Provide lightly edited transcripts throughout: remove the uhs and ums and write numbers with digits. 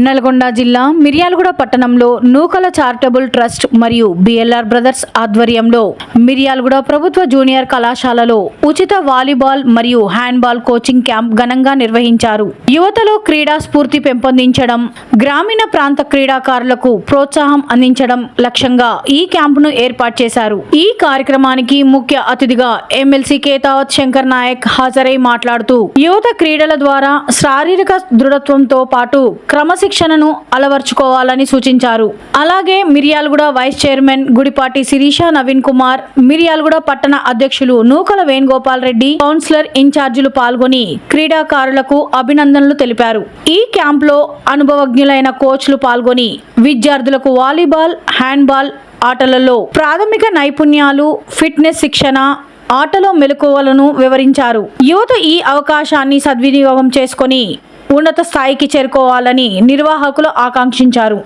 నల్గొండ జిల్లా మిర్యాలగూడ పట్టణంలో నూకల charitable trust మరియు బిఎల్ఆర్ బ్రదర్స్ ఆధ్వర్యంలో మిర్యాలగూడ ప్రభుత్వ జూనియర్ కళాశాలలో ఉచిత వాలీబాల్ మరియు హ్యాండ్బాల్ కోచింగ్ క్యాంప్ ఘనంగా నిర్వహించారు. యువతలో క్రీడా స్ఫూర్తి పెంపొందించడం, గ్రామీణ ప్రాంత క్రీడాకారులకు ప్రోత్సాహం అందించడం లక్ష్యంగా ఈ క్యాంపును ఏర్పాటు చేశారు. ఈ కార్యక్రమానికి ముఖ్య అతిథిగా ఎమ్మెల్సీ కేతావత్ శంకర్ నాయక్ హాజరై మాట్లాడుతూ యువత క్రీడల ద్వారా శారీరక దృఢత్వంతో పాటు క్రమశిక్షణను అలవర్చుకోవాలని సూచించారు. అలాగే మిర్యాలగూడ వైస్ చైర్మన్ గుడిపాటి శిరీష నవీన్ కుమార్, మిర్యాలగూడ పట్టణ అధ్యక్షులు నూకల వేణుగోపాల్ రెడ్డి, కౌన్సిలర్ ఇన్ఛార్జీలు పాల్గొని క్రీడాకారులకు అభినందనలు తెలిపారు. ఈ క్యాంప్లో అనుభవజ్ఞులైన కోచ్లు పాల్గొని విద్యార్థులకు వాలీబాల్, హ్యాండ్బాల్ ఆటలలో ప్రాథమిక నైపుణ్యాలు, ఫిట్నెస్ శిక్షణ, ఆటలో మెలకువలను వివరించారు. యువత ఈ అవకాశాన్ని సద్వినియోగం చేసుకొని ఉన్నత స్థాయికి చేరుకోవాలని నిర్వాహకులు ఆకాంక్షించారు.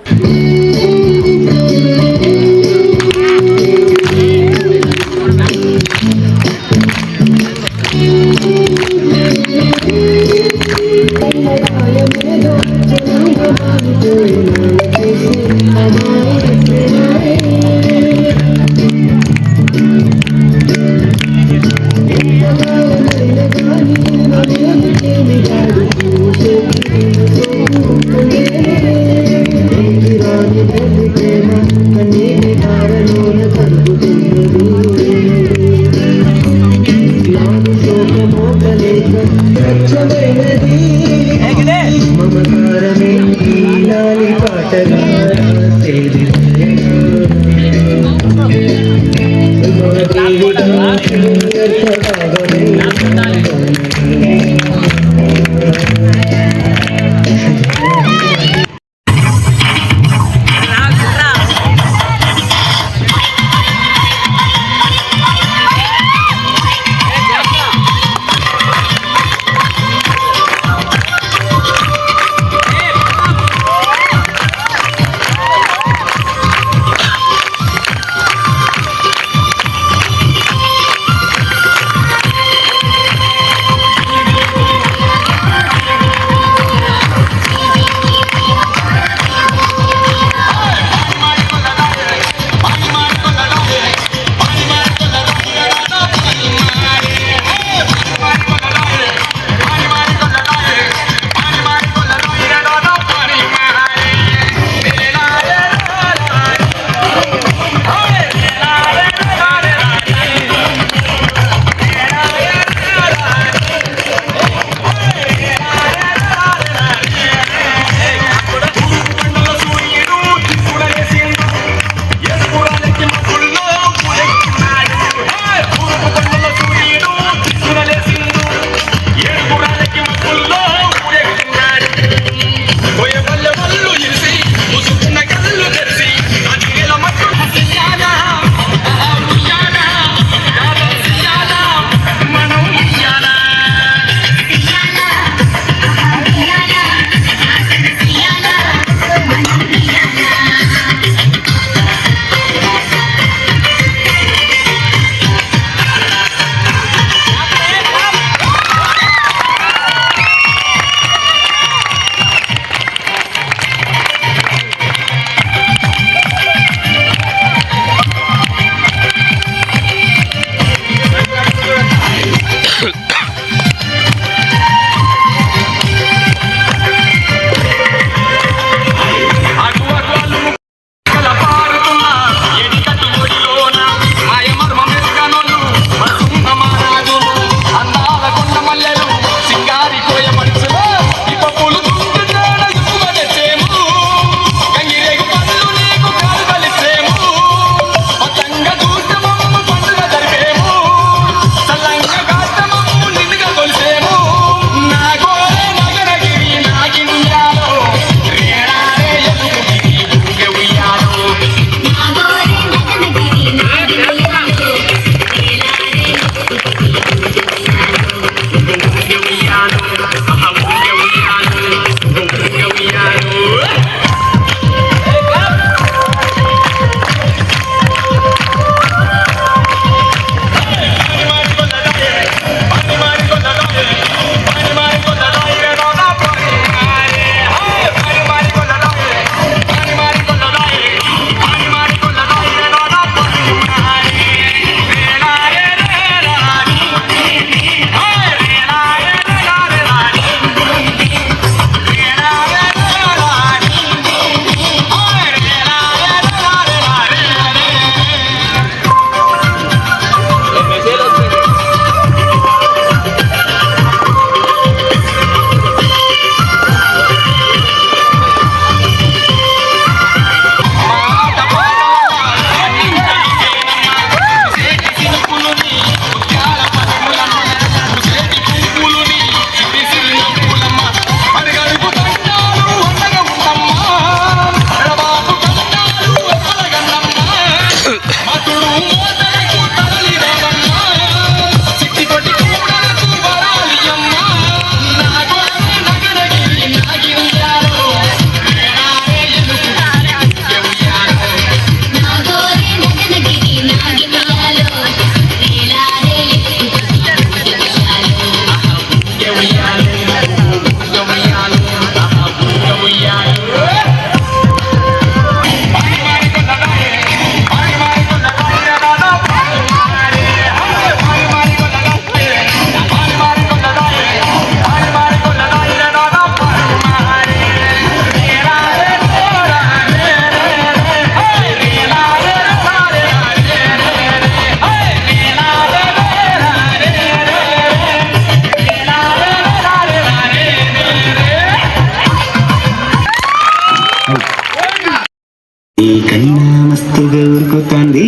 కన్నా మస్తుగా ఉరుకుతాంది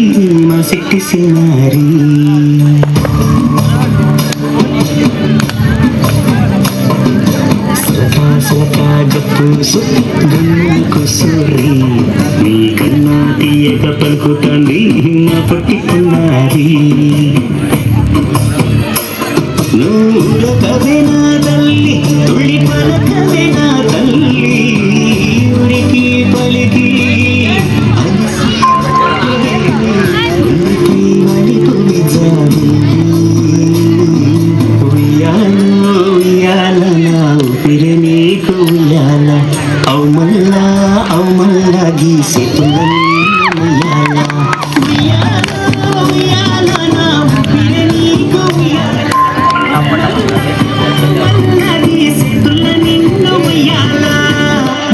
మా శక్తి సినారి సలకా గప్పు సున్నుకు సూరి నీ కన్నా తీయక పలుకుతాంది మా పట్టుకున్నారి నువ్వులకవే నా తల్లి తుళ్ళి పలకవే నా తల్లి ఉరికి పలికి అవుమల్లా గీసే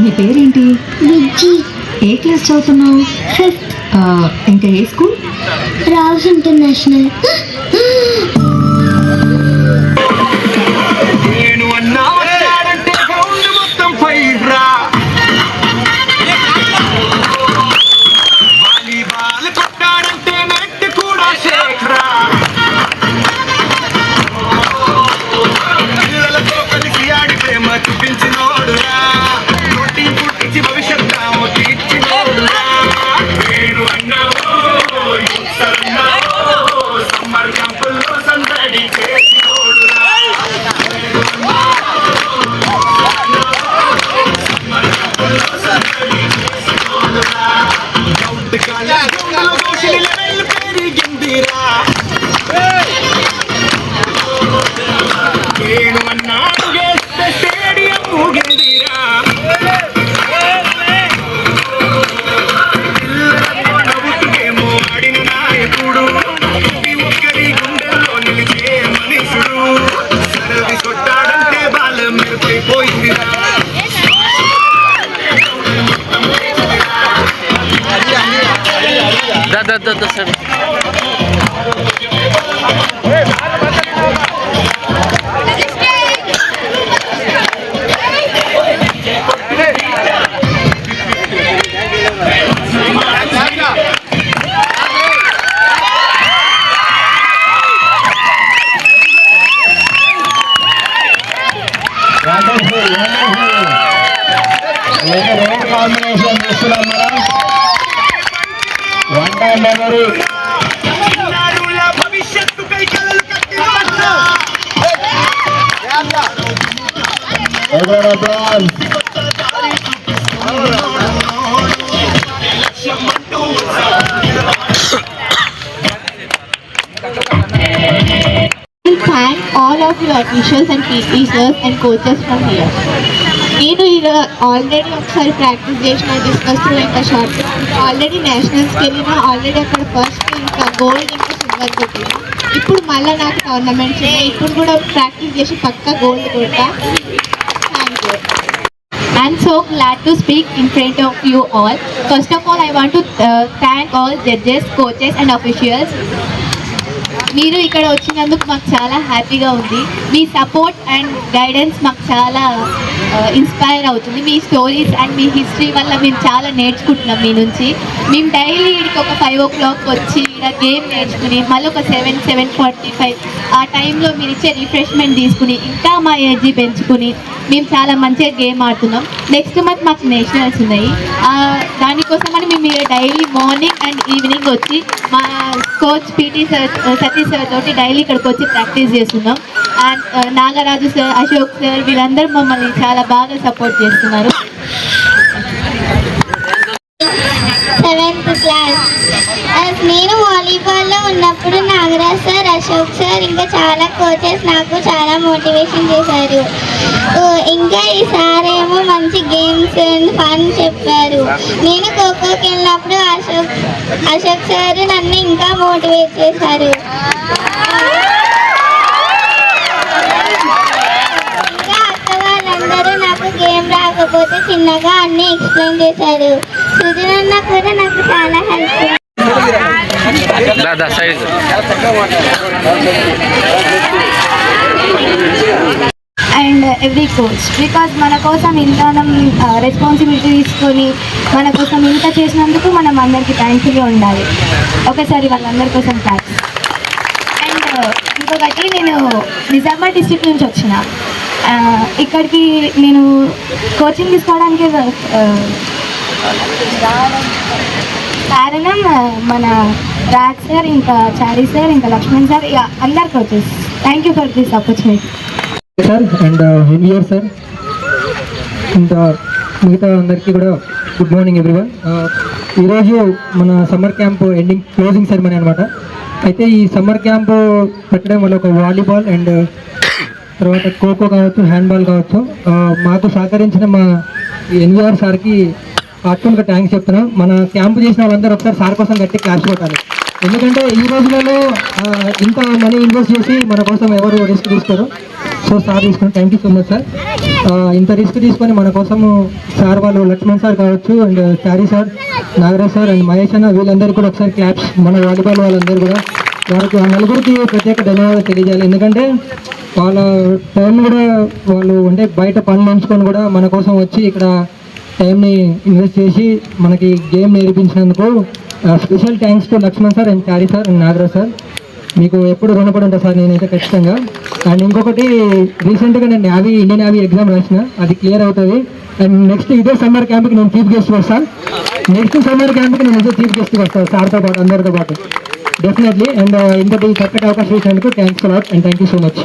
నీ పేరేంటి? ఏ క్లాస్ చదువుతున్నావు? ఇంకా ఏ స్కూల్? రావుస్ ఇంటర్నేషనల్. కాంబినేషన్ చూస్తున్నాం మనం. One time memory. Thank all of your officials and teachers and coaches from here. నేను ఇలా ఆల్రెడీ ఒకసారి ప్రాక్టీస్ చేసిన డిస్కస్ త్రూ ఇంకా షార్ట్ ఆల్రెడీ నేషనల్స్కి వెళ్ళినా ఆల్రెడీ అక్కడ ఫస్ట్ ఇంకా గోల్డ్ ఇంకా సిల్వర్ కొట్టిన. ఇప్పుడు మళ్ళీ నాకు టోర్నమెంట్స్ ఉన్నాయి. ఇప్పుడు కూడా ప్రాక్టీస్ చేసి పక్కా గోల్డ్ కొట్టా. Thank you. I'm so glad to speak in front of you all. First of all, I want to thank all judges, coaches and officials. మీరు ఇక్కడ వచ్చినందుకు మాకు చాలా హ్యాపీగా ఉంది. మీ సపోర్ట్ అండ్ గైడెన్స్ మాకు చాలా ఇన్స్పైర్ అవుతుంది. మీ స్టోరీస్ అండ్ మీ హిస్టరీ వల్ల మేము చాలా నేర్చుకుంటున్నాం మీ నుంచి. మేము డైలీ ఇక్కడికి ఒక 5 o'clock వచ్చి ఇలా గేమ్ నేర్చుకుని మళ్ళీ ఒక 7:45 ఆ టైంలో మీరు ఇచ్చే రిఫ్రెష్మెంట్ తీసుకుని ఇంకా మా ఎనర్జీ పెంచుకుని మేము చాలా మంచిగా గేమ్ ఆడుతున్నాం. నెక్స్ట్ మంత్ మాకు నేషనల్స్ ఉన్నాయి. దానికోసమని మేము డైలీ మార్నింగ్ అండ్ ఈవినింగ్ వచ్చి మా coach PT sir Satish sir తోటి డైలీ ఇక్కడికి వచ్చి ప్రాక్టీస్ చేస్తున్నాం. And Nagaraju sir, Ashok sir వీళ్ళందరూ మమ్మల్ని చాలా బాగా సపోర్ట్ చేస్తున్నారు. 7th class. నేను వాలీబాల్లో ఉన్నప్పుడు నాగరాజ్ సార్, అశోక్ సార్ ఇంకా చాలా కోచెస్ నాకు చాలా మోటివేషన్ చేశారు. ఇంకా ఈ సార్ ఏమో మంచి గేమ్స్ అండ్ ఫన్ చెప్పారు. నేను ఖోఖోకి వెళ్ళినప్పుడు అశోక్ సార్ నన్ను ఇంకా మోటివేట్ చేశారు. ఇంకా అక్క వాళ్ళందరూ నాకు గేమ్ రాకపోతే చిన్నగా అన్నీ ఎక్స్ప్లెయిన్ చేశారు. సుజన్ అన్న కూడా నాకు చాలా help. And every coach because మన కోసం ఇంత రెస్పాన్సిబిలిటీ తీసుకొని మన కోసం ఇంత చేసినందుకు మనం అందరికీ థ్యాంక్ఫుల్గా ఉండాలి. ఒకసారి వాళ్ళందరి కోసం థ్యాంక్స్. అండ్ ఇంకొకటి, నేను నిజామాబాద్ డిస్ట్రిక్ట్ నుంచి వచ్చిన ఇక్కడికి నేను కోచింగ్ తీసుకోవడానికి కారణం మన రాజ్ సార్, ఇంకా చారీ సార్, ఇంకా లక్ష్మణ్ సార్, అందరు coaches. Thank you for this opportunity sir. And year sir, ఇంకా మిగతా అందరికీ కూడా గుడ్ మార్నింగ్ ఎవ్రీవన్. ఈరోజు మన summer camp ending closing ceremony అనమాట. అయితే ఈ సమ్మర్ క్యాంప్ పెట్టడం వల్ల ఒక వాలీబాల్ అండ్ తర్వాత ఖోఖో కావచ్చు, హ్యాండ్బాల్ కావచ్చు, మాకు సహకరించిన మా ఎన్వీఆర్ సార్కి హార్ట్ఫుల్గా థ్యాంక్స్ చెప్తున్నాం. మన క్యాంప్ చేసిన వాళ్ళందరూ ఒకసారి సార్ కోసం గట్టి క్లాస్ కొట్టాలి. ఎందుకంటే ఈ రోజులలో ఇంత మనీ ఇన్వెస్ట్ చేసి మన కోసం ఎవరు రిస్క్ తీసుకోరు. సో సార్ తీసుకుని thank you so much sir. ఇంత రిస్క్ తీసుకొని మన కోసం సార్ వాళ్ళు లక్ష్మణ్ సార్ కావచ్చు, and Chari sir, Nagaraj sir and Mahesh అన్న వీళ్ళందరికీ కూడా ఒకసారి క్లాప్స్. మన వాలీబాల్ వాళ్ళందరూ కూడా వారికి నలుగురికి ప్రత్యేక ధన్యవాదాలు తెలియజేయాలి. ఎందుకంటే వాళ్ళ టైం కూడా వాళ్ళు అంటే బయట పనులు ఉంచుకొని కూడా మన కోసం వచ్చి ఇక్కడ టైంని ఇన్వెస్ట్ చేసి మనకి గేమ్ నేర్పించినందుకు special thanks to Lakshman sir and Chari sir and Nagaraj sir. మీకు ఎప్పుడు రుణపడి ఉంటాను సార్ నేనైతే ఖచ్చితంగా. అండ్ ఇంకొకటి, రీసెంట్గా నేను ఇండియన్ నేవీ ఎగ్జామ్ రాసిన, అది క్లియర్ అవుతుంది. అండ్ నెక్స్ట్ ఇదే సమ్మర్ క్యాంప్కి నేను చీఫ్ గెస్ట్ వస్తాను. నెక్స్ట్ సమ్మర్ క్యాంప్కి నేను ఇదే చీఫ్ గెస్ట్కి వస్తాను సార్తో పాటు, అందరితో పాటు డెఫినెట్లీ. అండ్ ఇంతటి చక్కటి అవకాశం ఇచ్చినందుకు thanks a lot and thank you so much.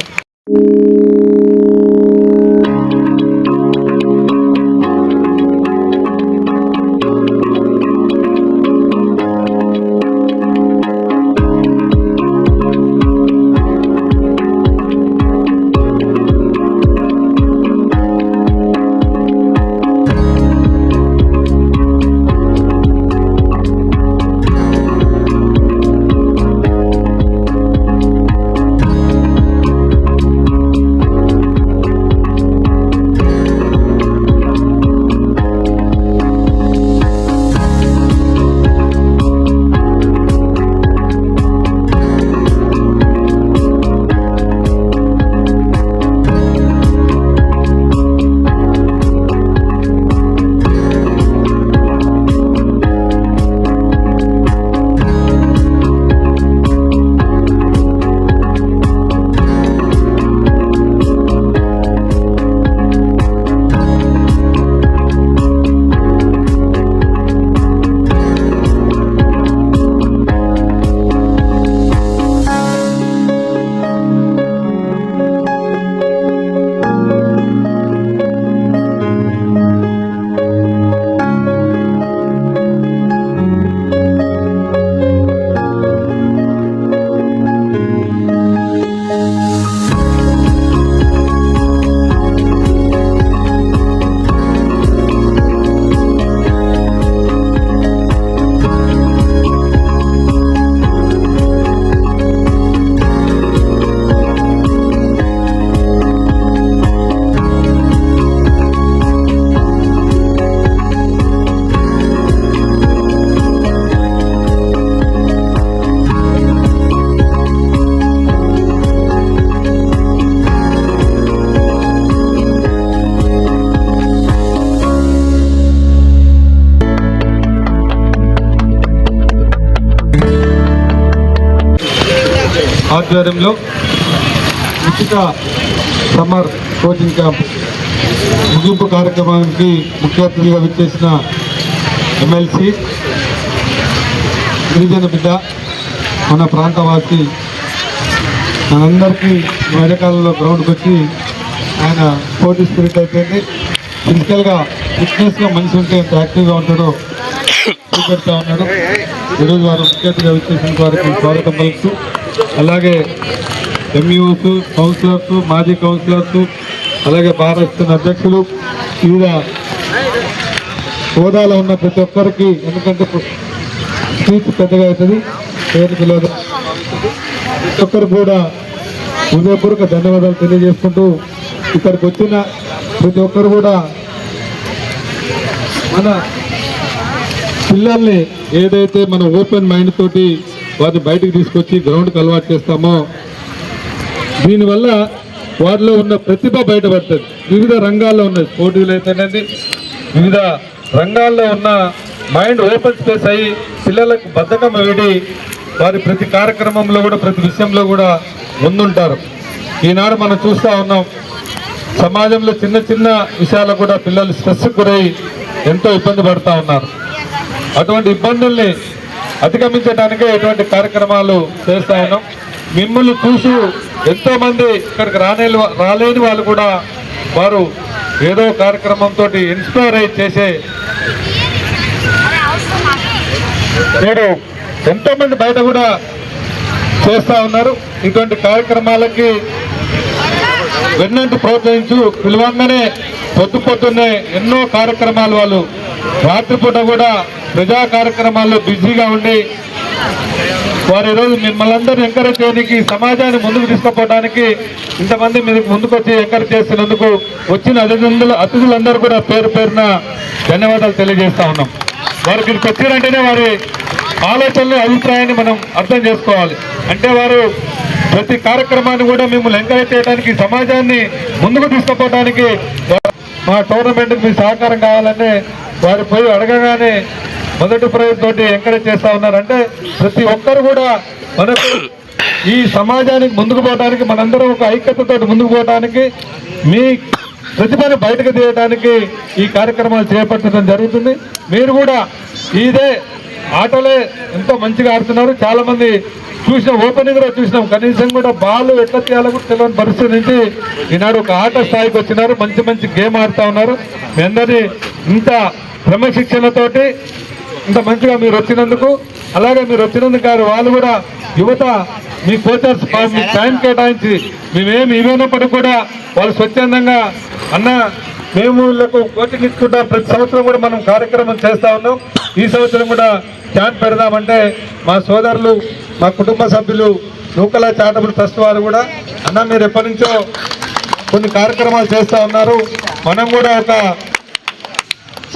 ఆధ్వర్యంలో ఉచిత సమ్మర్ కోచింగ్ క్యాంప్ ముగింపు కార్యక్రమానికి ముఖ్య అతిథిగా విచ్చేసిన ఎమ్మెల్సీ గిరిజన బిడ్డ, మన ప్రాంతవాసి, మనందరికీ మధ్యకాలంలో గ్రౌండ్కి వచ్చి ఆయన స్పోర్టీ స్పిరిట్ అయిపోయింది. ఫిజికల్గా ఫిట్నెస్గా మనిషి ఉంటే ఎంత యాక్టివ్గా ఉంటాడో చూపెడతా ఉన్నాడు. ఈరోజు వారు ముఖ్య అతిథిగా వచ్చేసిన వారికి స్వాగతం పలుకుతూ, అలాగే ఎంఈఓస్, కౌన్సిలర్స్, మాజీ కౌన్సిలర్స్, అలాగే భారత అధ్యక్షులు, వివిధ హోదాలో ఉన్న ప్రతి ఒక్కరికి, ఎందుకంటే స్పీచ్ పెద్దగా అవుతుంది, పేరు పిల్లలు ప్రతి ఒక్కరు కూడా హృదయపూర్వక ధన్యవాదాలు తెలియజేసుకుంటూ, ఇక్కడికి వచ్చిన ప్రతి ఒక్కరు కూడా మన పిల్లల్ని ఏదైతే మన ఓపెన్ మైండ్ తోటి వారిని బయటకు తీసుకొచ్చి గ్రౌండ్కి అలవాటు చేస్తామో దీనివల్ల వారిలో ఉన్న ప్రతిభ బయటపడుతుంది. వివిధ రంగాల్లో ఉన్న స్పోర్టివ్లు అయితేనేది, వివిధ రంగాల్లో ఉన్న మైండ్ ఓపెన్ స్పేస్ అయ్యి పిల్లలకు బద్ధకం వీడి వారి ప్రతి కార్యక్రమంలో కూడా ప్రతి విషయంలో కూడా ముందుంటారు. ఈనాడు మనం చూస్తూ ఉన్నాం, సమాజంలో చిన్న చిన్న విషయాలకు కూడా పిల్లలు స్ట్రెస్కి గురై ఎంతో ఇబ్బంది పడుతూ ఉన్నారు. అటువంటి ఇబ్బందుల్ని అధిగమించడానికే ఇటువంటి కార్యక్రమాలు చేస్తూ ఉన్నాం. మిమ్మల్ని చూసి ఎంతోమంది ఇక్కడికి రాలేని వాళ్ళు కూడా వారు ఏదో కార్యక్రమంతో ఇన్స్పైర్ అయ్యి చేసే నేడు ఎంతోమంది బయట కూడా చేస్తూ ఉన్నారు. ఇటువంటి కార్యక్రమాలకి వెన్నంటి ప్రోత్సహించు పిలవంగానే పొద్దున్నే ఎన్నో కార్యక్రమాలు వాళ్ళు రాత్రిపూట కూడా ప్రజా కార్యక్రమాల్లో బిజీగా ఉండి వారు ఈరోజు మిమ్మల్ని అందరూ ఎంకరేజ్ చేయడానికి, సమాజాన్ని ముందుకు తీసుకుపోవడానికి ఇంతమంది మీకు ముందుకొచ్చి ఎంకరేజ్ చేస్తున్నందుకు వచ్చిన అతిథులందరూ కూడా పేరు పేరున ధన్యవాదాలు తెలియజేస్తా ఉన్నాం. వారికి ఇక్కడికి వచ్చారంటేనే వారి ఆలోచనలు, అభిప్రాయాన్ని మనం అర్థం చేసుకోవాలి. అంటే వారు ప్రతి కార్యక్రమాన్ని కూడా మిమ్మల్ని ఎంకరేజ్ చేయడానికి, సమాజాన్ని ముందుకు తీసుకుపోవడానికి మా టోర్నమెంట్కి మీ సహకారం కావాలని వారు పోయి అడగగానే మొదటి ప్రైజ్ తోటి ఎంకరేజ్ చేస్తూ ఉన్నారు. అంటే ప్రతి ఒక్కరు కూడా మనకు ఈ సమాజానికి ముందుకు పోవడానికి, మనందరం ఒక ఐక్యతతో ముందుకు పోవడానికి, మీ ప్రతిభను బయటకు తీయడానికి ఈ కార్యక్రమాలు చేపట్టడం జరుగుతుంది. మీరు కూడా ఇదే ఆటలే ఎంతో మంచిగా ఆడుతున్నారు. చాలామంది చూసినాం, ఓపెనింగ్ కూడా చూసినాం, కనీసం కూడా బాల్ ఎట్లా చేయాలో కూడా తెలియని పరిస్థితి నుంచి ఈనాడు ఒక ఆట స్థాయికి వచ్చినారు. మంచి మంచి గేమ్ ఆడుతూ ఉన్నారు. మీ అందరినీ ఇంత క్రమశిక్షణతోటి ఇంత మంచిగా మీరు వచ్చినందుకు, అలాగే మీరు వచ్చినందుకు వాళ్ళు కూడా యువత మీ కోచర్స్ మీ టైం కేటాయించి మేమేమి ఇవ్వనప్పటికీ కూడా వాళ్ళు స్వచ్ఛందంగా అన్న మేము వీళ్ళకు కోచింగ్ ఇచ్చుకుంటాం, ప్రతి సంవత్సరం కూడా మనం కార్యక్రమం చేస్తూ ఉన్నాం. ఈ సంవత్సరం కూడా క్యాంప్ పెడదామంటే మా సోదరులు, మా కుటుంబ సభ్యులు, నూకల చారిటబుల్ ట్రస్ట్ వారు కూడా అన్న మీరు ఎప్పటి నుంచో కొన్ని కార్యక్రమాలు చేస్తూ ఉన్నారు, మనం కూడా ఒక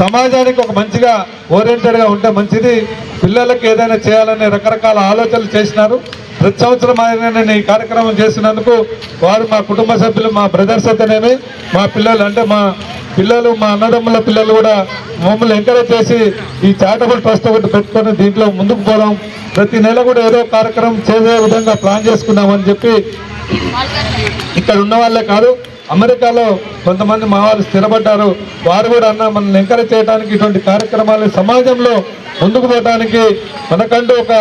సమాజానికి ఒక మంచిగా ఓరియంటెడ్గా ఉంటే మంచిది, పిల్లలకి ఏదైనా చేయాలనే రకరకాల ఆలోచనలు చేసినారు. ప్రతి సంవత్సరం ఆయన ఈ కార్యక్రమం చేసినందుకు వారు మా కుటుంబ సభ్యులు, మా బ్రదర్స్ అయితేనేమి, మా పిల్లలు అంటే మా పిల్లలు, మా అన్నదమ్ముల పిల్లలు కూడా మమ్మల్ని ఎంకరేజ్ చేసి ఈ చారిటబుల్ ట్రస్ట్ ఒకటి పెట్టుకొని దీంట్లో ముందుకు పోదాం, ప్రతి నెల కూడా ఏదో కార్యక్రమం చేసే విధంగా ప్లాన్ చేసుకున్నామని చెప్పి ఇక్కడ ఉన్న వాళ్ళే కాదు, అమెరికాలో కొంతమంది మా వాళ్ళు స్థిరపడ్డారు. వారు కూడా అన్న మనల్ని ఎంకరేజ్ చేయడానికి, ఇటువంటి కార్యక్రమాలు సమాజంలో ముందుకు పోవడానికి మనకంటూ ఒక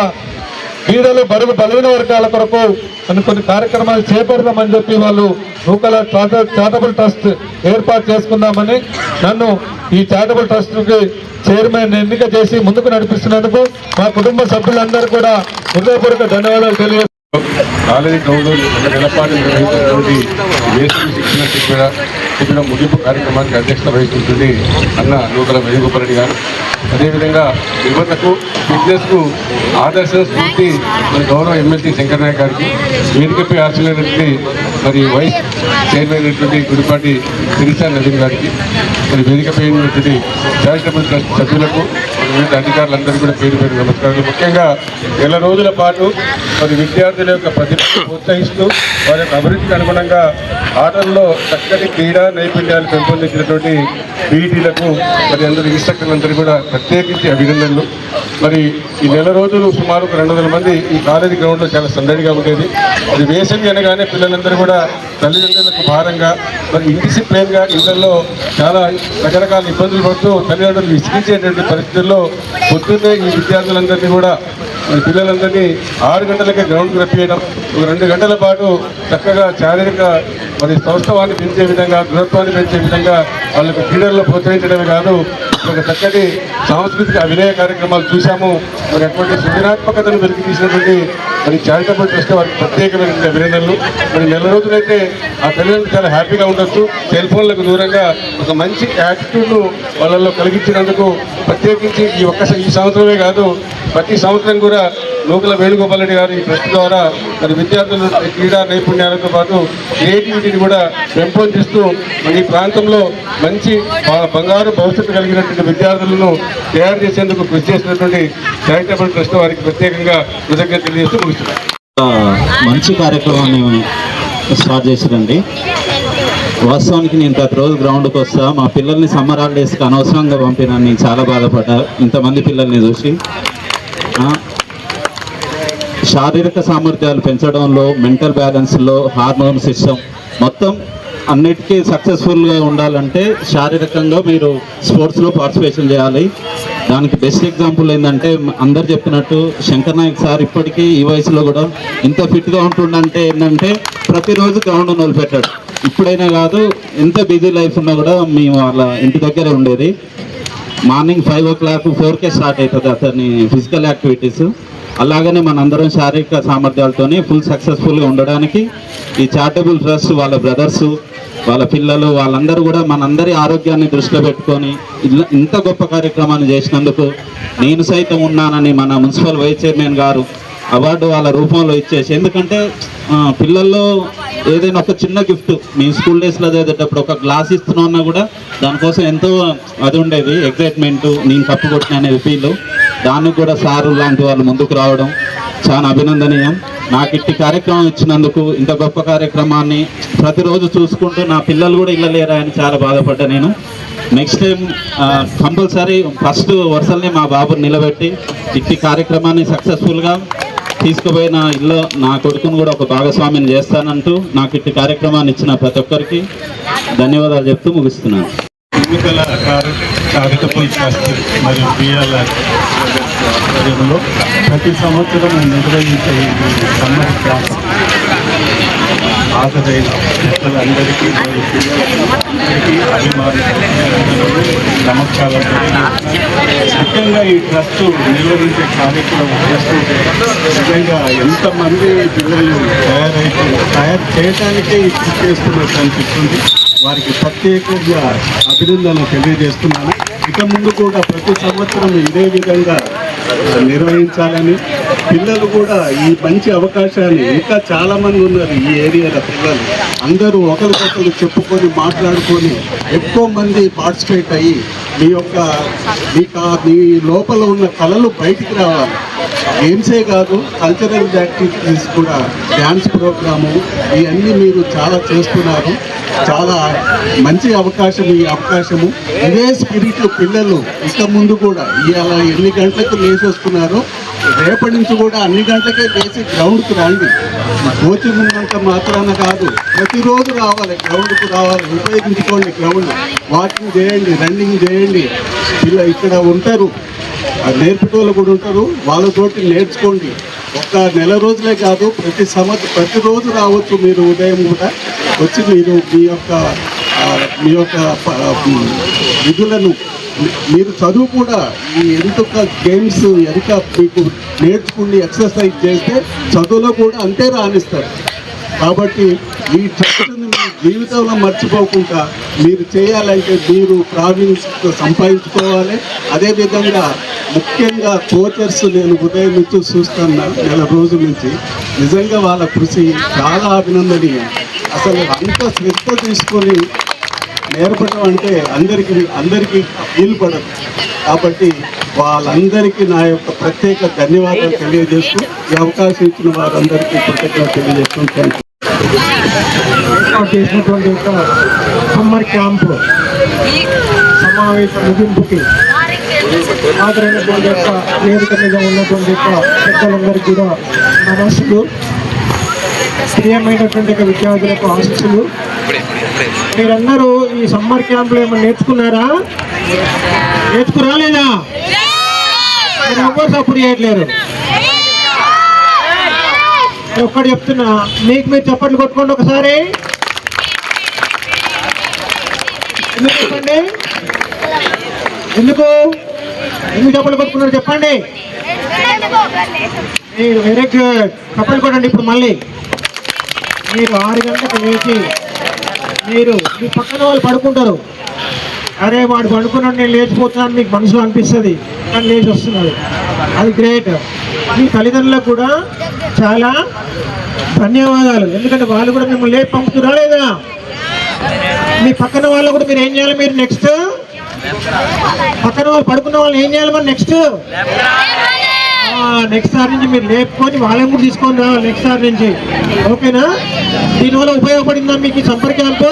బీదలు, బరువు, బలహీన వర్గాల కొరకు కొన్ని కార్యక్రమాలు చేపడదామని చెప్పి వాళ్ళు నూకల చారిటబుల్ ట్రస్ట్ ఏర్పాటు చేసుకుందామని నన్ను ఈ చారిటబుల్ ట్రస్ట్కి చైర్మన్ ఎన్నిక చేసి ముందుకు నడిపిస్తున్నందుకు మా కుటుంబ సభ్యులందరూ కూడా హృదయపూర్వక ధన్యవాదాలు తెలియజేస్తున్నాను. కాలేజీ గ్రౌండ్లో నెలపాటు నిర్వహించినటువంటి వేసవి శిక్షణ ముగింపు కార్యక్రమానికి అధ్యక్షత వహిస్తుంటుంది అన్న నూకల వేణుగోపాల్ గారు. అదేవిధంగా యువతకు, ఫిట్నెస్కు ఆదర్శ స్ఫూర్తి మన గౌరవ ఎమ్మెల్సీ శంకర్ నాయక్ గారికి, వేదికపై ఆశలైనటువంటి మరి వైస్ చైర్మన్ అయినటువంటి గుడిపాటి శిరీషా నవీన్ గారికి, మరి వేదికపై ఉన్నటువంటి చారిటబుల్ ట్రస్ట్ సభ్యులకు, వివిధ అధికారులందరికీ కూడా పేరు పేరు నమస్కారాలు. ముఖ్యంగా నెల రోజుల పాటు మరి విద్యార్థుల యొక్క ప్రతిభను ప్రోత్సహిస్తూ వారి యొక్క అభివృద్ధికి అనుగుణంగా ఆటల్లో చక్కటి క్రీడా నైపుణ్యాలు పెంపొందించినటువంటి పీఈటీలకు మరి అందరూ ఇన్స్ట్రక్టర్లందరూ కూడా ప్రత్యేకించి అభినందనలు. మరి ఈ నెల రోజులు సుమారు 200 మంది ఈ కాలేజీ గ్రౌండ్లో చాలా సందడిగా ఉండేది. అది వేసవి అనగానే పిల్లలందరూ కూడా తల్లిదండ్రులకు భారంగా, మరి ఇండిసిప్లైన్గా ఇళ్లలో చాలా రకరకాల ఇబ్బందులు పడుతూ తల్లిదండ్రులు విసిగించేటువంటి పరిస్థితుల్లో పొద్దున్నే ఈ విద్యార్థులందరినీ కూడా మరి పిల్లలందరినీ 6 గంటలకే గ్రౌండ్కి రప్పియడం, ఒక 2 గంటల పాటు చక్కగా శారీరక మరి సౌష్ఠవాన్ని పెంచే విధంగా, దృఢత్వాన్ని పెంచే విధంగా వాళ్ళకు క్రీడల్లో ప్రోత్సహించడమే కాదు, ఒక చక్కటి సాంస్కృతిక అభినయ కార్యక్రమాలు చూశాము. మరి అటువంటి సృజనాత్మకతను వెలికి తీసినటువంటి మరి చారిటబుల్ ట్రస్ట్ వారికి ప్రత్యేకమైన అభినందనలు. మరి నెల రోజులైతే ఆ తల్లిదండ్రులు చాలా హ్యాపీగా ఉండొచ్చు. సెల్ ఫోన్లకు దూరంగా ఒక మంచి యాటిట్యూడ్ను వాళ్ళల్లో కలిగించినందుకు ప్రత్యేకించి ఈ సంవత్సరమే కాదు, ప్రతి సంవత్సరం కూడా నూకల వేణుగోపాల్ రెడ్డి గారు ఈ ట్రస్ట్ ద్వారా మరి విద్యార్థుల క్రీడా నైపుణ్యాలతో పాటు క్రియేటివిటీని కూడా పెంపొందిస్తూ మరి ఈ ప్రాంతంలో మంచి బంగారు భవిష్యత్తు కలిగినటువంటి విద్యార్థులను తయారు చేసేందుకు కృషి చేసినటువంటి చారిటబుల్ ట్రస్ట్ వారికి ప్రత్యేకంగా కృతజ్ఞతలు తెలియజేస్తూ ముగిస్తున్నారు. మంచి కార్యక్రమాన్ని స్టార్ట్ చేశారండి. వాస్తవానికి నేను ప్రతిరోజు గ్రౌండ్కి వస్తా. మా పిల్లల్ని సమ్మర్ హాలిడేస్కి అనవసరంగా పంపినాను. నేను చాలా బాధపడ్డా ఇంతమంది పిల్లల్ని చూసి. శారీరక సామర్థ్యాలు పెంచడంలో, మెంటల్ బ్యాలెన్స్లో, హార్మోన్ సిస్టమ్ మొత్తం అన్నిటికీ సక్సెస్ఫుల్గా ఉండాలంటే శారీరకంగా మీరు స్పోర్ట్స్లో పార్టిసిపేషన్ చేయాలి. దానికి బెస్ట్ ఎగ్జాంపుల్ ఏంటంటే అందరు చెప్పినట్టు శంకర్ నాయక్ సార్ ఇప్పటికీ ఈ వయసులో కూడా ఇంత ఫిట్గా ఉంటుండంటే ఏంటంటే ప్రతిరోజు గ్రౌండ్ మొదలుపెట్టాడు. ఇప్పుడైనా కాదు, ఎంత బిజీ లైఫ్ ఉన్నా కూడా మేము వాళ్ళ ఇంటి దగ్గరే ఉండేది. మార్నింగ్ 5 o'clock 4కే స్టార్ట్ అవుతుంది అతని ఫిజికల్ యాక్టివిటీస్. అలాగనే మనందరం శారీరక సామర్థ్యాలతోనే ఫుల్ సక్సెస్ఫుల్గా ఉండడానికి ఈ చారిటబుల్ ట్రస్ట్ వాళ్ళ బ్రదర్సు, వాళ్ళ పిల్లలు, వాళ్ళందరూ కూడా మనందరి ఆరోగ్యాన్ని దృష్టిలో పెట్టుకొని ఇంత గొప్ప కార్యక్రమాన్ని చేసినందుకు నేను సైతం ఉన్నానని మన మున్సిపల్ వైస్ చైర్మన్ గారు అవార్డు వాళ్ళ రూపంలో ఇచ్చేసి, ఎందుకంటే పిల్లల్లో ఏదైనా ఒక చిన్న గిఫ్ట్ మేము స్కూల్ డేస్లో చదివేటప్పుడు ఒక గ్లాస్ ఇస్తున్నా కూడా దానికోసం ఎంతో అది ఉండేది, ఎగ్జైట్మెంట్, నేను కప్పు కొట్టిన అనేది ఫీల్. దానికి కూడా సారు లాంటి వాళ్ళు ముందుకు రావడం చాలా అభినందనీయం. నాకు ఇట్టి కార్యక్రమం ఇచ్చినందుకు, ఇంత గొప్ప కార్యక్రమాన్ని ప్రతిరోజు చూసుకుంటూ నా పిల్లలు కూడా ఇళ్ళలేరా అని చాలా బాధపడ్డా నేను. నెక్స్ట్ టైం కంపల్సరీ ఫస్ట్ వరుసల్ని మా బాబుని నిలబెట్టి ఇట్టి కార్యక్రమాన్ని సక్సెస్ఫుల్గా తీసుకుపోయిన ఇల్లు నా కొడుకును కూడా ఒక భాగస్వామ్యం చేస్తానంటూ నాకు ఇట్టి కార్యక్రమాన్ని ఇచ్చిన ప్రతి ఒక్కరికి ధన్యవాదాలు చెప్తూ ముగిస్తున్నాను. ఎన్నికల చారిటబుల్ ట్రస్ట్ మరియు బిఎల్ఆర్ ఆధ్వర్యంలో ప్రతి సంవత్సరం నిర్వహించే సమ్మర్ క్యాంప్ హాజరైన పిల్లలందరికీ మరియు పిల్లలందరికీ నమస్కారం. ముఖ్యంగా ఈ ట్రస్ట్ నిర్వహించే కార్యక్రమం చేస్తుంటే నిజంగా ఎంతమంది పిల్లలు తయారు చేయడానికే ఈ కృషి చేస్తున్నట్టు అనిపిస్తుంది. వారికి ప్రత్యేకంగా అభినందనలు తెలియజేస్తున్నాను. ఇక ముందు కూడా ప్రతి సంవత్సరం ఇదే విధంగా నిర్వహించాలని, పిల్లలు కూడా ఈ మంచి అవకాశాన్ని, ఇంకా చాలామంది ఉన్నారు ఈ ఏరియాలో పిల్లలు, అందరూ ఒకరికొకరు చెప్పుకొని మాట్లాడుకొని ఎక్కువ మంది పార్టిసిపేట్ అయ్యి మీ లోపల ఉన్న కళలు బయటికి రావాలి. గేమ్సే కాదు, కల్చరల్ యాక్టివిటీస్ కూడా, డ్యాన్స్ ప్రోగ్రాము, ఇవన్నీ మీరు చాలా చేస్తున్నారు. చాలా మంచి అవకాశం ఈ అవకాశము. ఇదే స్పిరిట్ పిల్లలు ఇక ముందు కూడా ఇవాళ ఎన్ని గంటలకు లేచి వస్తున్నారో రేపటి నుంచి కూడా అన్ని గంటలకే లేచి గ్రౌండ్కి రండి. కోచింగ్ ఉన్నంత మాత్రాన కాదు, ప్రతిరోజు రావాలి, గ్రౌండ్కు రావాలి, ఉపయోగించుకోండి గ్రౌండ్. వాకింగ్ చేయండి, రన్నింగ్ చేయండి. ఇక్కడ ఉంటారు నేర్పేటోళ్ళు కూడా ఉంటారు, వాళ్ళతోటి నేర్చుకోండి. ఒక నెల రోజులే కాదు, ప్రతిరోజు రావచ్చు. మీరు ఉదయం కూడా వచ్చి మీరు మీ యొక్క విధులను, మీరు చదువు కూడా ఈ ఎంతొక గేమ్స్ ఎంత మీకు నేర్చుకుని ఎక్సర్సైజ్ చేస్తే చదువులో కూడా అంతే రాణిస్తారు. కాబట్టి ఈ ట్రస్ట్ని మీ జీవితంలో మర్చిపోకుండా మీరు చేయాలంటే మీరు ప్రావీణ్యం సంపాదించుకోవాలి. అదేవిధంగా ముఖ్యంగా కోచర్స్ నేను ఉదయం నుంచి చూస్తున్నా, నెల రోజుల నుంచి నిజంగా వాళ్ళ కృషి చాలా అభినందనీయం. అసలు అంత శ్రద్ధ తీసుకొని నేర్పడం అంటే అందరికీ వీలు పడదు. కాబట్టి వాళ్ళందరికీ నా యొక్క ప్రత్యేక ధన్యవాదాలు తెలియజేస్తూ ఈ అవకాశం ఇచ్చిన వారందరికీ కృతజ్ఞతలు తెలియజేస్తున్నాను. చేసినటువంటి యొక్క సమ్మర్ క్యాంపు సమావేశ ముగింపుకి హాజరైనటువంటి యొక్క వేదిక మీద ఉన్నటువంటి యొక్క పెద్దలందరికీ కూడా నమస్సులు, ప్రియమైనటువంటి యొక్క విద్యార్థులకు ఆశీస్సులు. మీరందరూ ఈ సమ్మర్ క్యాంపులో ఏమైనా నేర్చుకున్నారా? నేర్చుకురాలేదా? ఎవరు సపోర్ట్ చేయట్లేరు. ఒక్కటి చెప్తున్నా, మీకు మీరు చప్పట్లు కొట్టుకోండి ఒకసారి. ఎందుకు చెప్పండి, ఎందుకు చప్పట్లు కొట్టుకున్నారు చెప్పండి. మీరు వెరీ గుడ్, చప్పట్లు కొట్టండి. ఇప్పుడు మళ్ళీ మీరు 6 గంటలకు లేచి మీరు మీ పక్కన వాళ్ళు పడుకుంటారు. అరే వాడు పడుకున్నాడు నేను లేచిపోతున్నాను మీకు మనసులో అనిపిస్తుంది, కానీ లేచి వస్తున్నారు. అది గ్రేట్. మీ తల్లిదండ్రులకు కూడా చాలా ధన్యవాదాలు, ఎందుకంటే వాళ్ళు కూడా మిమ్మల్ని లేచి పంపుతున్నా లేదా. మీ పక్కన వాళ్ళు కూడా మీరు ఏం చేయాలి, మీరు నెక్స్ట్ పక్కన వాళ్ళు పడుకున్న వాళ్ళు ఏం చేయాలి, మరి నెక్స్ట్ సారి నుంచి మీరు లేపుకొని వాళ్ళని కూడా తీసుకొని రావాలి నెక్స్ట్ సారి నుంచి. ఓకేనా? దీనివల్ల ఉపయోగపడిందా మీకు ఈ సమ్మర్ క్యాంపు?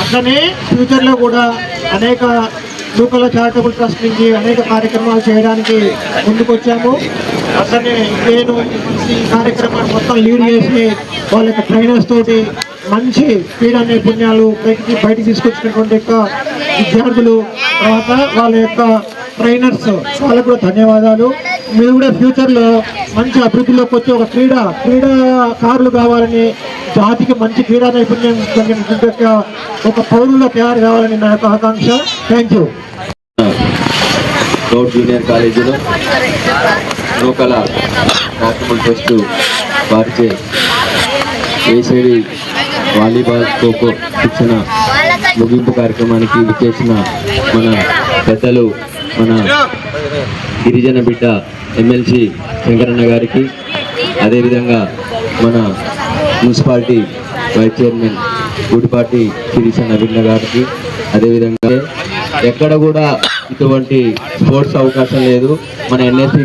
అట్లనే ఫ్యూచర్లో కూడా అనేక నూకల చారిటబుల్ ట్రస్ట్ నుంచి అనేక కార్యక్రమాలు చేయడానికి ముందుకు వచ్చాము. అట్లనే నేను ఈ కార్యక్రమాన్ని మొత్తం లీడ్ చేసి వాళ్ళ యొక్క ట్రైనర్స్ తోటి మంచి క్రీడా నైపుణ్యాలు బయటికి తీసుకొచ్చినటువంటి యొక్క విద్యార్థులు, తర్వాత వాళ్ళ యొక్క ట్రైనర్స్, వాళ్ళకు కూడా ధన్యవాదాలు. మీరు కూడా ఫ్యూచర్లో మంచి అభివృద్ధిలోకి వచ్చి ఒక క్రీడాకారులు కావాలని, జాతికి మంచి క్రీడా నైపుణ్యం కలిగిన ఒక పౌరులుగా తయారు కావాలని నా యొక్క ఆకాంక్ష. Thank you. గౌడ్ జూనియర్ కాలేజీలో నూకల చారిటబుల్ ట్రస్ట్ వారిచే ఏసీడీ వాలీబాల్ ఖోఖో శిక్షణ ముగింపు కార్యక్రమానికి విచ్చేసిన మన పెద్దలు, మన గిరిజన బిడ్డ ఎమ్మెల్సీ శంకరన్న గారికి, అదేవిధంగా మన municipality vice chairman Gudipati Sirisha Naveen గారికి, అదేవిధంగా ఎక్కడ కూడా ఇటువంటి స్పోర్ట్స్ అవకాశం లేదు మన ఎన్ఎస్పి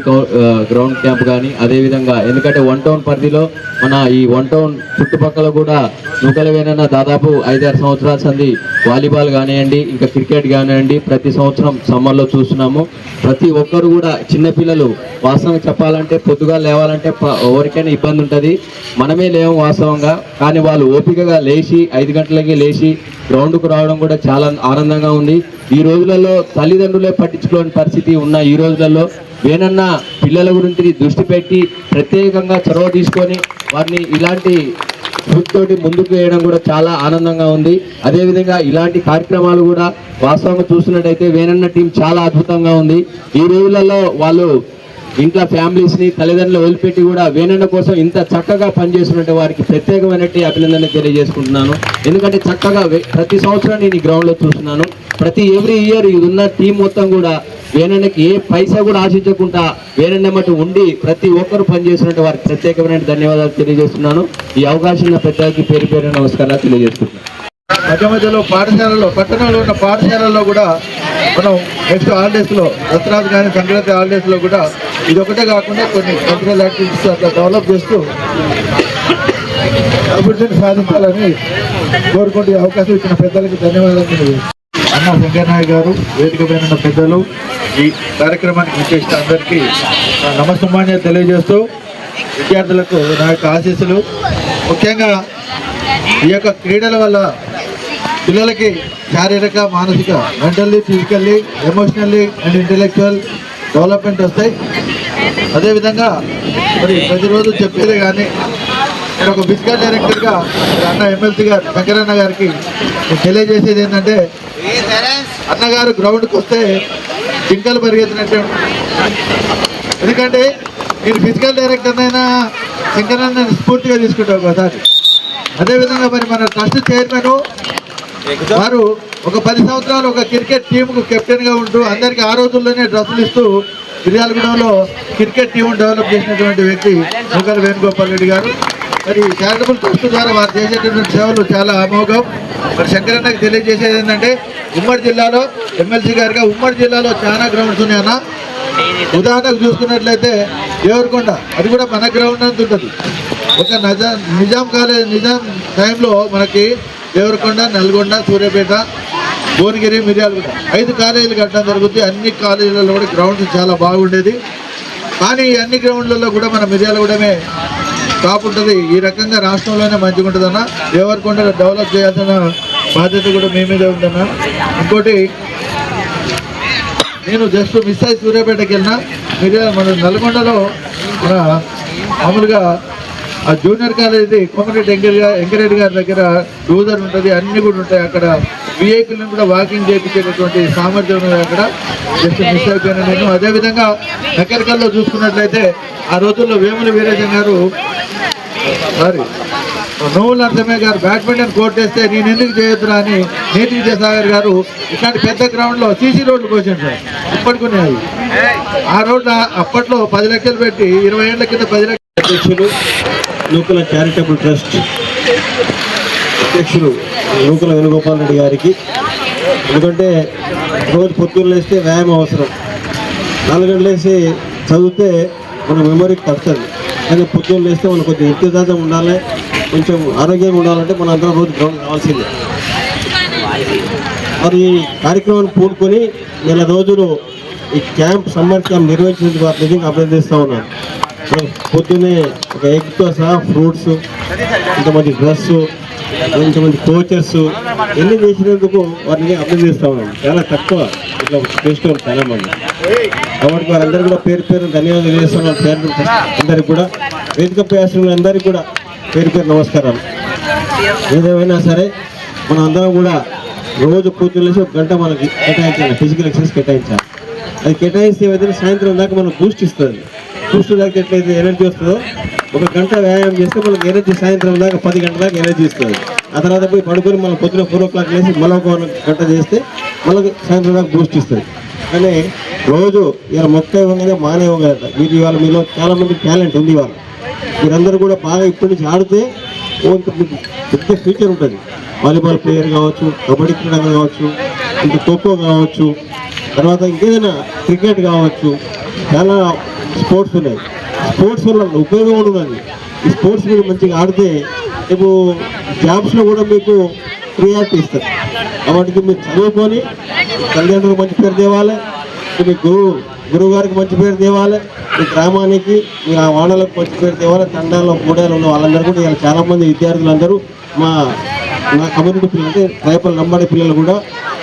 గ్రౌండ్ క్యాంప్ కానీ. అదేవిధంగా ఎందుకంటే 1 టౌన్ పరిధిలో మన ఈ 1 టౌన్ చుట్టుపక్కల కూడా నూకలవేనన్న దాదాపు 5-6 సంవత్సరాల సంది వాలీబాల్ కానివ్వండి, ఇంకా క్రికెట్ కానివ్వండి, ప్రతి సంవత్సరం సమ్మర్లో చూస్తున్నాము. ప్రతి ఒక్కరు కూడా చిన్నపిల్లలు వాస్తవంగా చెప్పాలంటే పొద్దుగా లేవాలంటే ఎవరికైనా ఇబ్బంది ఉంటుంది, మనమే లేవు వాస్తవంగా. కానీ వాళ్ళు ఓపికగా లేచి 5 గంటలకి లేచి గ్రౌండ్కు రావడం కూడా చాలా ఆనందంగా ఉంది. ఈ రోజులలో తల్లిదండ్రులే పట్టించుకోని పరిస్థితి ఉన్న ఈ రోజులలో వేనన్న పిల్లల గురించి దృష్టి పెట్టి ప్రత్యేకంగా చొరవ తీసుకొని వారిని ఇలాంటి తోటి ముందుకు వేయడం కూడా చాలా ఆనందంగా ఉంది. అదేవిధంగా ఇలాంటి కార్యక్రమాలు కూడా వాస్తవంగా చూస్తున్నట్టయితే వేనన్న టీం చాలా అద్భుతంగా ఉంది. ఈ రోజులలో వాళ్ళు ఇంట్లో ఫ్యామిలీస్ని తల్లిదండ్రులు వదిలిపెట్టి కూడా వేనన్న కోసం ఇంత చక్కగా పనిచేస్తున్నట్టు వారికి ప్రత్యేకమైనటువంటి అభినందన తెలియజేసుకుంటున్నాను. ఎందుకంటే చక్కగా ప్రతి సంవత్సరం నేను ఈ గ్రౌండ్లో చూస్తున్నాను. ఎవ్రీ ఇయర్ ఇది ఉన్న టీం మొత్తం కూడా వేనన్నకి ఏ పైసా కూడా ఆశించకుండా వేనన్న మటు ఉండి ప్రతి ఒక్కరు పనిచేస్తున్నట్టు వారికి ప్రత్యేకమైన ధన్యవాదాలు తెలియజేస్తున్నాను. ఈ అవకాశం ఉన్న పెద్దలకి పేరు పేరు నమస్కారాలు తెలియజేసుకుంటున్నాను. మధ్యలో పాఠశాలలో, పట్టణంలో ఉన్న పాఠశాలల్లో కూడా మనం నెక్స్ట్ హాలిడేస్లో, దసరాకు కానీ సంక్రాంతి హాలిడేస్లో కూడా ఇది ఒకటే కాకుండా కొన్ని కల్చరల్ యాక్టివిటీస్ అట్లా డెవలప్ చేస్తూ అభివృద్ధిని సాధించాలని కోరుకుంటూ ఈ అవకాశం ఇచ్చిన పెద్దలకి ధన్యవాదాలు. అన్న వెంకయ్యనాయుడు గారు, వేదిక పైన పెద్దలు, ఈ కార్యక్రమానికి విచ్చేసిన అందరికీ నమస్సుమాన్య తెలియజేస్తూ విద్యార్థులకు నా యొక్క ఆశీస్సులు. ముఖ్యంగా ఈ యొక్క క్రీడల వల్ల పిల్లలకి శారీరక, మానసిక, mentally, physically, emotionally and intellectual development వస్తాయి. అదేవిధంగా మరి ప్రతిరోజు చెప్పేదే కానీ నేను ఒక ఫిజికల్ డైరెక్టర్గా అన్న ఎమ్మెల్సీ గారు శంకరన్న గారికి తెలియజేసేది ఏంటంటే, అన్నగారు గ్రౌండ్కి వస్తే జింకలు పరిగెత్తినట్టే. ఎందుకంటే నేను ఫిజికల్ డైరెక్టర్ అయినా శంకరన్న స్ఫూర్తిగా తీసుకుంటాం ఒకసారి. అదేవిధంగా మరి మన ట్రస్ట్ చైర్మన్ వారు ఒక 10 సంవత్సరాలు ఒక క్రికెట్ టీంకు కెప్టెన్గా ఉంటూ అందరికీ ఆ రోజుల్లోనే డ్రెస్సులు ఇస్తూ మిర్యాలగూడెంలో క్రికెట్ టీం డెవలప్ చేసినటువంటి వ్యక్తి నూకల వేణుగోపాల్ రెడ్డి గారు. మరి చారిటబుల్ ట్రస్ట్ ద్వారా వారు చేసేటటువంటి సేవలు చాలా అమోఘం. మరి శంకరన్నకి తెలియజేసేది ఏంటంటే, ఉమ్మడి జిల్లాలో ఎమ్మెల్సీ గారిగా ఉమ్మడి జిల్లాలో చాలా గ్రౌండ్స్ ఉన్నాయన్న. ఉదాహరణకు చూసుకున్నట్లయితే దేవరకొండ, అది కూడా మన గ్రౌండ్ అంత ఉంటుంది. ఒక నిజాం టైంలో మనకి దేవరకొండ, నల్గొండ, సూర్యాపేట, భువనగిరి, మిర్యాలగూడ 5 కాలేజీలు కట్టడం జరుగుతుంది. అన్ని కాలేజీలలో కూడా గ్రౌండ్స్ చాలా బాగుండేది. కానీ ఈ అన్ని గ్రౌండ్లలో కూడా మన మిర్యాలగూడమే టాప్ ఉంటుంది. ఈ రకంగా రాష్ట్రంలోనే మంచిగా ఉంటుందన్న. దేవరకొండ డెవలప్ చేయాల్సిన బాధ్యత కూడా మీ మీద ఉందన్న. ఇంకోటి, నేను జస్ట్ మిస్ అయ్యి సూర్యాపేటకి వెళ్ళినా, మన నల్గొండలో మన మామూలుగా ఆ జూనియర్ కాలేజీ కోమరెడ్డి వెంకరెడ్డి గారి దగ్గర డూజర్ ఉంటుంది, అన్నీ కూడా ఉంటాయి. అక్కడ విఐపీలను కూడా వాకింగ్ చేయించేటటువంటి సామర్థ్యం ఉంది. అక్కడ జస్ట్ మిస్ అయిపోయినా నేను. అదేవిధంగా నకరికల్లో చూసుకున్నట్లయితే ఆ రోజుల్లో వేముల వీరేశం గారు నోవుల నరసింహ గారు బ్యాడ్మింటన్ కోర్ట్ వేస్తే నేను ఎందుకు చేయొద్దురా అని నీతి విద్యాసాగర్ గారు ఇట్లాంటి పెద్ద గ్రౌండ్లో సీసీ రోడ్లు కోసాడు సార్. ఇప్పటికునేవి ఆ రోడ్లు అప్పట్లో 10 లక్షలు పెట్టి 20 ఏళ్ల కింద 10 లక్షలు. అధ్యక్షులు నూకల చారిటబుల్ ట్రస్ట్ అధ్యక్షులు నూకల వేణుగోపాల్ రెడ్డి గారికి, ఎందుకంటే రోజు పొద్దున్న లేస్తే వ్యాయామం అవసరం. 4 గంటలు వేసి చదివితే మన మెమొరీకి తగ్గుతుంది. కానీ పొద్దున్న లేస్తే మనకు కొంచెం ఇంతజాజం ఉండాలి, కొంచెం ఆరోగ్యంగా ఉండాలంటే మనం అందరం రోజు గ్రౌండ్ కావాల్సిందే. మరి ఈ కార్యక్రమాన్ని పూనుకొని నెల రోజులు ఈ క్యాంప్, సమ్మర్ క్యాంప్ నిర్వహించినందుకు వారి నిజంగా అభినందిస్తూ ఉన్నాను. పొద్దున్నే ఒక ఎగ్తో సహా ఫ్రూట్స్, ఇంతమంది డ్రెస్సు, ఇంతమంది కోచర్స్ ఎన్ని చేసినందుకు వారిని అభినందిస్తూ ఉన్నాను. చాలా తక్కువ ఇట్లా చేసిన చాలా మంది. కాబట్టి వారందరూ కూడా పేరు పేరు ధన్యవాదాలు చేస్తున్నాను. అందరికి కూడా వేదికపై అందరికీ కూడా పేరు పేరు నమస్కారాలు. ఏదేమైనా సరే మనం అందరం కూడా రోజు పొద్దున్న లేసి 1 గంట మనకి కేటాయించాలి, ఫిజికల్ ఎక్సర్సైజ్ కేటాయించాలి. అది కేటాయిస్తే ఏదైతే సాయంత్రం దాకా మనకు బూస్ట్ ఇస్తుంది. బూస్ట్ దాకా ఎట్లయితే ఎనర్జీ వస్తుందో 1 గంట వ్యాయామం చేస్తే మనకు ఎనర్జీ సాయంత్రం దాకా 10 గంటల దాకా ఎనర్జీ ఇస్తుంది. ఆ తర్వాత పోయి పడుకొని మనం పొద్దున 4 o'clock లేసి మళ్ళీ 1 గంట చేస్తే మళ్ళీ సాయంత్రం దాకా బూస్ట్ ఇస్తుంది. కానీ రోజు ఇలా మొక్క ఇవ్వగానే మానే ఇవ్వగలట. మీరు ఇవాళ మీలో చాలామంది టాలెంట్ ఉంది. ఇవాళ మీరందరూ కూడా బాగా ఇప్పటి నుంచి ఆడితే మీకు పెద్ద ఫ్యూచర్ ఉంటుంది. వాలీబాల్ ప్లేయర్ కావచ్చు, కబడ్డీ క్రీడాగా కావచ్చు, ఇంకా ఖోఖో కావచ్చు, తర్వాత ఇంకేదైనా క్రికెట్ కావచ్చు, చాలా స్పోర్ట్స్ ఉన్నాయి. స్పోర్ట్స్ వల్ల ఉపయోగం కూడా ఉన్నది. ఈ స్పోర్ట్స్ మీరు మంచిగా ఆడితే రేపు జాబ్స్లో కూడా మీకు ప్రియారిటీ ఇస్తారు. కాబట్టి మీరు చదువుకొని తల్లిదండ్రులకు మంచి పేరు తేవాలి, మీ గురువు గారికి మంచి పేరు తేవాలి, మీ గ్రామానికి, మీరు ఆ వాడలకు మంచి పేరు తేవాలి. తండాల్లో కూడాలు ఉన్న వాళ్ళందరూ కూడా ఇలా చాలామంది విద్యార్థులందరూ మా కమ్యూనిటీ పిల్లలు, అంటే ట్రైబల్ లంబాడి పిల్లలు కూడా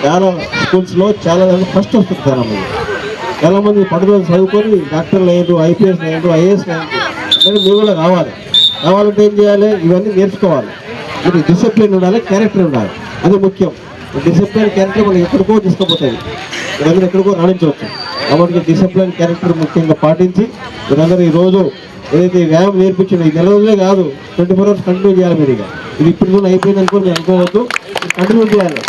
చాలా స్కూల్స్లో చాలా ఫస్ట్ వస్తుంది. చాలామంది పట్టుదల చదువుకొని డాక్టర్లు అయ్యారు, ఐపీఎస్ అయ్యారు, ఐఏఎస్ అయ్యారు. కానీ మీరు కూడా రావాలంటే ఏం చేయాలి? ఇవన్నీ నేర్చుకోవాలి. మీరు డిసిప్లిన్ ఉండాలి, క్యారెక్టర్ ఉండాలి. అది ముఖ్యం. డిసిప్లిన్ క్యారెక్టర్ మనం ఎక్కడికో తీసుకుపోతుంది, మీరందరూ ఎక్కడికో రాణించవచ్చు. కాబట్టి డిసిప్లిన్ క్యారెక్టర్ ముఖ్యంగా పాటించి మీరందరూ ఈరోజు ఏదైతే వ్యాయామం నేర్పించిందో ఈ 4 రోజులే కాదు, 24 hours కంటిన్యూ చేయాలి. మీరు ఇది ఇప్పుడు కూడా అయిపోయింది అనుకో మీరు అనుకోవద్దు, కంటిన్యూ చేయాలి.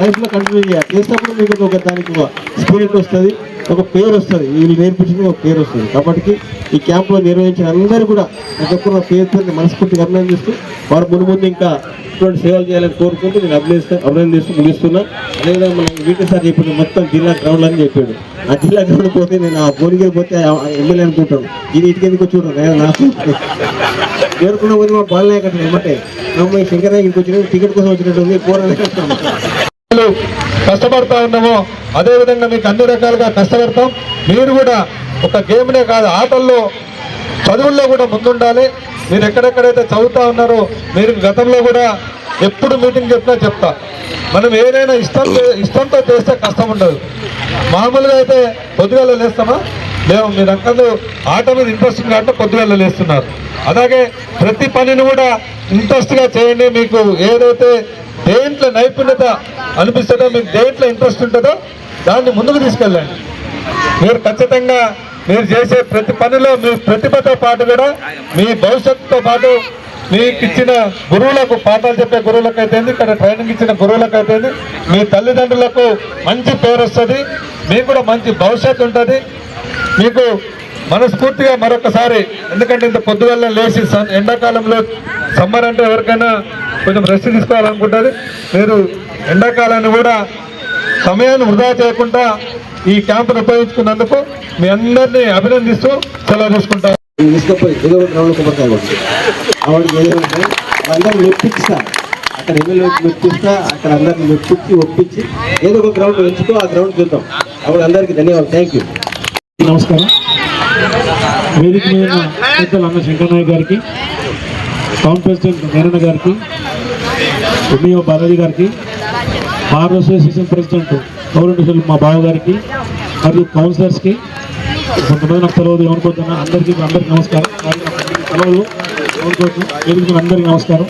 లైఫ్లో కంటిన్యూ చేయాలి. చేసినప్పుడు మీకు ఒక దానికి ఒక స్పిరిట్ వస్తుంది, ఒక పేరు వస్తుంది. వీళ్ళు నేర్పించింది ఒక పేరు వస్తుంది. కాబట్టి ఈ క్యాంప్లో నిర్వహించిన అందరూ కూడా ప్రతి ఒక్కరు పేరు మనస్ఫూర్తిగా అభినందిస్తూ వారు ముందు ఇంకా ఇటువంటి సేవలు చేయాలని కోరుకుంటూ నేను అభినందిస్తూ ముగిస్తున్నా. అదేవిధంగా మనం వీటి సార్ చెప్పాడు మొత్తం జిల్లా గ్రౌండ్ అని చెప్పాడు. ఆ జిల్లా గ్రౌండ్ పోతే నేను ఆ భువనగిరి పోతే ఎమ్మెల్యే అనుకుంటాను. ఇది ఇటుకెందుకు చూడండి నాకు చేరుకున్న పోతే మా బాలనాయక ఏమంటే అమ్మాయి శంకరనాయకి వచ్చిన టికెట్ కోసం వచ్చినట్టుంది పోరాడే కష్టపడతా ఉన్నామో అదేవిధంగా మీకు అన్ని రకాలుగా కష్టపడతాం. మీరు కూడా ఒక గేమ్నే కాదు, ఆటల్లో చదువుల్లో కూడా ముందుండాలి. మీరు ఎక్కడెక్కడైతే చదువుతూ ఉన్నారో మీరు గతంలో కూడా ఎప్పుడు మీటింగ్ చెప్తా మనం ఏదైనా ఇష్టంతో చేస్తే కష్టం ఉండదు. మామూలుగా అయితే పొద్దుగాల లేస్తామా? లేవు. మీరు అంకలు ఆట మీద ఇంట్రెస్టింగ్ కాబట్టి పొద్దుగాల లేస్తున్నారు. అలాగే ప్రతి పనిని కూడా ఇంట్రెస్ట్గా చేయండి. మీకు ఏదైతే దేంట్లో నైపుణ్యత అనిపిస్తుందో, మీకు దేంట్లో ఇంట్రెస్ట్ ఉంటుందో దాన్ని ముందుకు తీసుకెళ్ళండి. మీరు ఖచ్చితంగా మీరు చేసే ప్రతి పనిలో మీ ప్రతిభతో పాటు కూడా మీ భవిష్యత్తుతో పాటు మీకు ఇచ్చిన గురువులకు, పాఠాలు చెప్పే గురువులకు అయితేంది, ఇక్కడ ట్రైనింగ్ ఇచ్చిన గురువులకు అయితేంది, మీ తల్లిదండ్రులకు మంచి పేరు వస్తుంది, మీకు కూడా మంచి భవిష్యత్తు ఉంటుంది. మీకు మనస్ఫూర్తిగా మరొకసారి, ఎందుకంటే ఇంత పొద్దుగల లేచి ఎండాకాలంలో సమ్మర్ అంటే ఎవరికైనా కొంచెం రెస్ట్ తీసుకోవాలనుకుంటుంది. మీరు ఎండాకాలాన్ని కూడా సమయాన్ని వృధా చేయకుండా ఈ క్యాంపును ఉపయోగించుకున్నందుకు మీ అందరినీ అభినందిస్తూ సెలవు తీసుకుంటారు. తీసుకుపోయి ఏదో ఒక గ్రౌండ్లో కొబ్బరికాయ కొట్టి ఆవిడకి ఏదంటే అందరిని మెప్పిస్తా, అక్కడ ఎమ్మెల్యే మెప్పిస్తా, అక్కడ అందరిని మెప్పించి ఒప్పించి ఏదో ఒక గ్రౌండ్ ఎంచుకో, ఆ గ్రౌండ్ చూద్దాం. ఆవిడ అందరికీ ధన్యవాదాలు. Thank you. నమస్కారం. వేదిక మీద పెద్దలు అన్న శంకరనాయక్ గారికి, టౌన్ ప్రెసిడెంట్ మేరన్న గారికి, ఎంఈఓ బాలాజీ గారికి, బార్ అసోసియేషన్ ప్రెసిడెంట్ గౌరవ మా బావ గారికి, మరియు కౌన్సిలర్స్కి, కొంతమంది నాకు తెలియదు ఏమనుకుంటున్నా, అందరికీ నమస్కారం. సెలవులు కోరుకోవచ్చు. వేదిక అందరికీ నమస్కారం.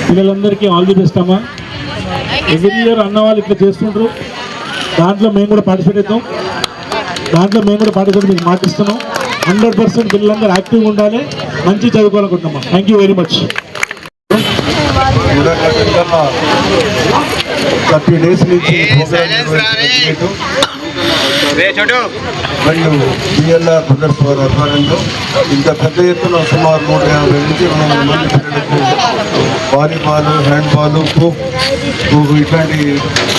పిల్లలందరికీ ఆల్ ది బెస్ట్ అమ్మా. ఎవ్రీ ఇయర్ అన్న వాళ్ళు ఇట్లా చేస్తుంటారు. దాంట్లో మేము కూడా పార్టిసిపేట్ అవుతాం. మీకు మాటిస్తున్నాం. 100% పిల్లలందరూ యాక్టివ్గా ఉండాలి, మంచి చదువుకోవాలనుకుంటున్నాం. Thank you very much. 30 days నుంచి మరియు బిఎల్ఆర్ బ్రదర్స్ వారి ఆధ్వర్యంలో ఇంత పెద్ద ఎత్తున సుమారు 150 నుంచి 200 మంది పిల్లలకు వాలీబాల్, హ్యాండ్బాల్, ఖోఖో ఇట్లాంటి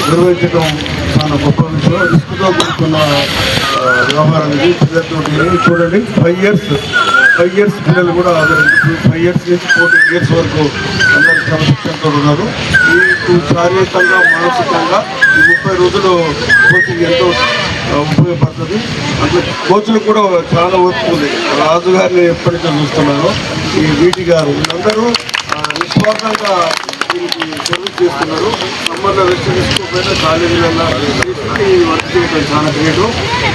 నిర్వహించడం చాలా గొప్ప విషయం. రిస్క్తో కూడుకున్న వ్యవహారం ఇది. పిల్లలతో చూడండి 5 years పిల్లలు కూడా 5 years నుంచి 14 years వరకు అందరూ క్రమశిక్షణతో ఉన్నారు. ఈ శారీరకంగా మానసికంగా ఈ 30 రోజులు కోచింగ్ ఎంతో ఉపయోగపడుతుంది. అంటే కోచ్లు కూడా చాలా వస్తుంది. రాజు గారిని ఎప్పటి నుంచో చూస్తున్నాను, ఈ వీటి గారు వీళ్ళందరూ నిస్వార్థంగా దీనికి సర్వీస్ చేస్తున్నారు. సమ్మర్లో రెస్ట్ తీసుకోకపోయినా కాలేజీలలో వర్క్ చేయడం చాలా గ్రేటు.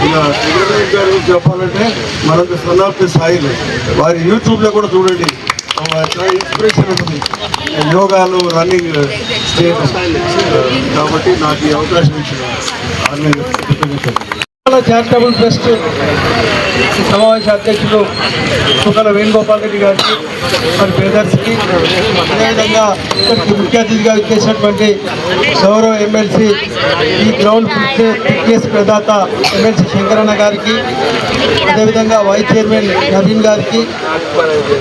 ఇక చంద్రబాబు గారి గురించి చెప్పాలంటే మనంత సన్నాప్తి స్థాయిలో వారి యూట్యూబ్లో కూడా చూడండి, చాలా ఇన్స్పిరేషన్ ఉంటుంది. యోగాలు, రన్నింగ్ స్టేట్ కాబట్టి నాకు ఈ అవకాశం ఇచ్చిన చారిటబుల్ ట్రస్ట్ సమావేశ అధ్యక్షులు చుక్కల వేణుగోపాల్ రెడ్డి గారికి, మరి బ్రదర్స్కి, అదేవిధంగా ఇక్కడికి ముఖ్య అతిథిగా ఇచ్చేసినటువంటి గౌరవ ఎమ్మెల్సీ, ఈ గ్రౌండ్ ఫిట్నెస్ ప్రదాత ఎమ్మెల్సీ శంకరన్న గారికి, అదేవిధంగా వైస్ చైర్మన్ నవీన్ గారికి,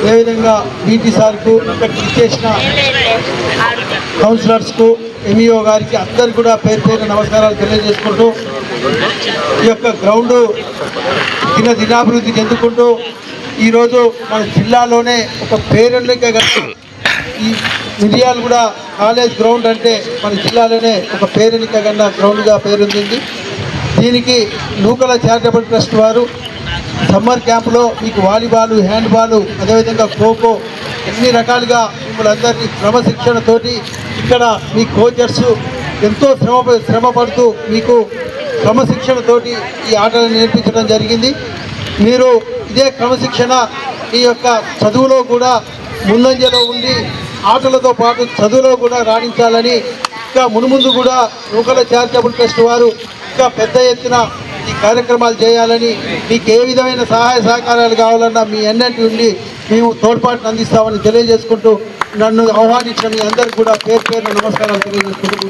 అదేవిధంగా బీటీ సార్కు, ఇక్కడికి ఇచ్చేసిన కౌన్సిలర్స్కు, ఎంఈఓ గారికి అందరు కూడా పేరు పేరు నమస్కారాలు తెలియజేసుకుంటూ, ఈ యొక్క గ్రౌండ్ దినాభివృద్ధి చెందుకుంటూ ఈరోజు మన జిల్లాలోనే ఒక పేరెన్నిక ఈ మిర్యాలగూడ కాలేజ్ గ్రౌండ్ అంటే మన జిల్లాలోనే ఒక పేరెన్నిక కన్నా గ్రౌండ్గా పేరొందింది. దీనికి నూకల చారిటబుల్ ట్రస్ట్ వారు సమ్మర్ క్యాంపులో మీకు వాలీబాలు, హ్యాండ్బాలు, అదేవిధంగా ఖోఖో అన్ని రకాలుగా మిమ్మల్ని అందరినీ క్రమశిక్షణతోటి ఇక్కడ మీ కోచర్స్ ఎంతో శ్రమపడుతూ మీకు క్రమశిక్షణతోటి ఈ ఆటలను నేర్పించడం జరిగింది. మీరు ఇదే క్రమశిక్షణ ఈ యొక్క చదువులో కూడా ముందంజలో ఉండి ఆటలతో పాటు చదువులో కూడా రాణించాలని, ఇంకా మునుముందు కూడా నూకల చారిటబుల్ ట్రస్ట్ వారు ఇంకా పెద్ద ఎత్తున ఈ కార్యక్రమాలు చేయాలని, మీకు ఏ విధమైన సహాయ సహకారాలు కావాలన్నా మీ అన్నింటి నుండి మేము తోడ్పాటును అందిస్తామని తెలియజేసుకుంటూ, నన్ను ఆహ్వానించిన మీ అందరికీ కూడా పేరు పేరున నమస్కారాలు తెలియజేసుకుంటూ